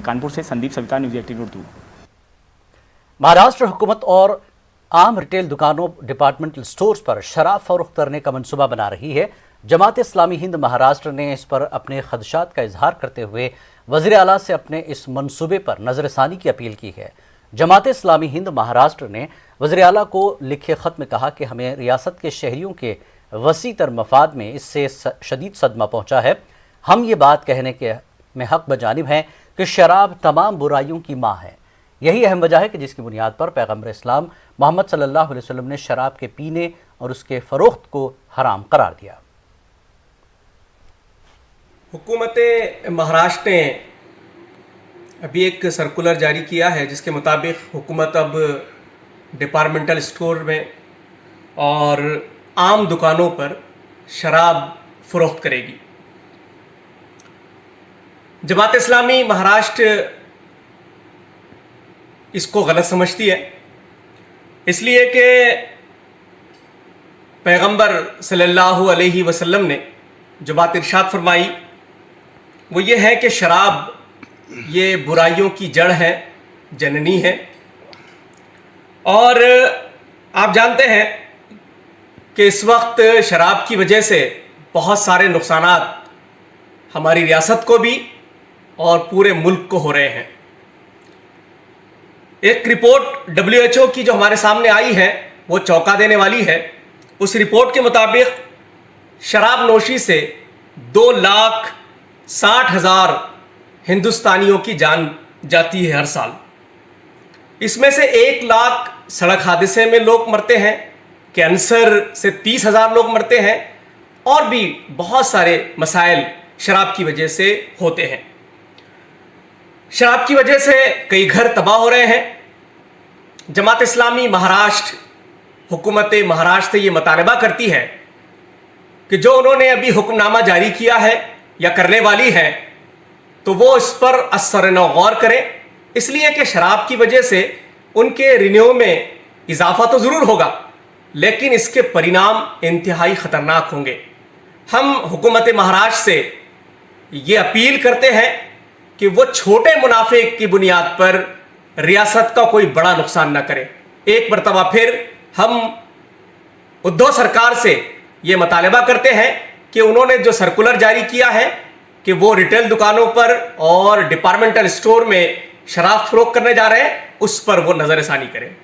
कानपुर से संदीप सविता, न्यूज़ 18 उर्दू। महाराष्ट्र हुकूमत और आम रिटेल दुकानों, डिपार्टमेंटल स्टोर्स पर शराब फरोख्त करने का मंसूबा बना रही है। जमात इस्लामी हिंद महाराष्ट्र ने इस पर अपने खदशात का इजहार करते हुए वज़ीर आला से अपने इस मंसूबे पर नज़रसानी की अपील की है। जमात इस्लामी हिंद महाराष्ट्र ने वज़ीर आला को लिखे ख़त में कहा कि हमें रियासत के शहरियों के वसी तर मफाद में इससे शदीद सदमा पहुँचा है। हम ये बात कहने के में हक़ बजानिब हैं कि शराब तमाम बुराइयों की माँ है। यही अहम वजह है कि जिसकी बुनियाद पर पैगम्बर इस्लाम मोहम्मद सल्लल्लाहु अलैहि वसल्लम ने शराब के पीने और उसके फ़रोख्त को हराम करार दिया। हुकूमत महाराष्ट्र ने अभी एक सर्कुलर जारी किया है जिसके मुताबिक हुकूमत अब डिपार्टमेंटल स्टोर में और आम दुकानों पर शराब फ़रोख्त करेगी। जमात इस्लामी महाराष्ट्र इसको गलत समझती है, इसलिए कि पैगंबर सल्लल्लाहु अलैहि वसल्लम ने जो बात इरशाद फरमाई वो ये है कि शराब ये बुराइयों की जड़ है, जननी है। और आप जानते हैं कि इस वक्त शराब की वजह से बहुत सारे नुकसानात हमारी रियासत को भी और पूरे मुल्क को हो रहे हैं। एक रिपोर्ट WHO की जो हमारे सामने आई है वो चौंका देने वाली है। उस रिपोर्ट के मुताबिक शराब नोशी से 2,60,000 हिंदुस्तानियों की जान जाती है हर साल। इसमें से 1 लाख सड़क हादसे में लोग मरते हैं, कैंसर से 30,000 लोग मरते हैं और भी बहुत सारे मसाइल शराब की वजह से होते हैं। शराब की वजह से कई घर तबाह हो रहे हैं। जमात इस्लामी महाराष्ट्र हुकूमत महाराष्ट्र से ये मुतालबा करती है कि जो उन्होंने अभी हुक्मनामा जारी किया है या करने वाली है तो वो इस पर असर-ए-नौ गौर करें, इसलिए कि शराब की वजह से उनके रिन्यू में इजाफा तो ज़रूर होगा लेकिन इसके परिणाम इंतहाई ख़तरनाक होंगे। हम हुकूमत महाराष्ट्र से ये अपील करते हैं कि वो छोटे मुनाफे की बुनियाद पर रियासत का कोई बड़ा नुकसान ना करे। एक मरतबा फिर हम उद्धव सरकार से ये मुतालबा करते हैं कि उन्होंने जो सर्कुलर जारी किया है कि वो रिटेल दुकानों पर और डिपार्टमेंटल स्टोर में शराब फरोख्त करने जा रहे हैं उस पर वो नज़रसानी करें।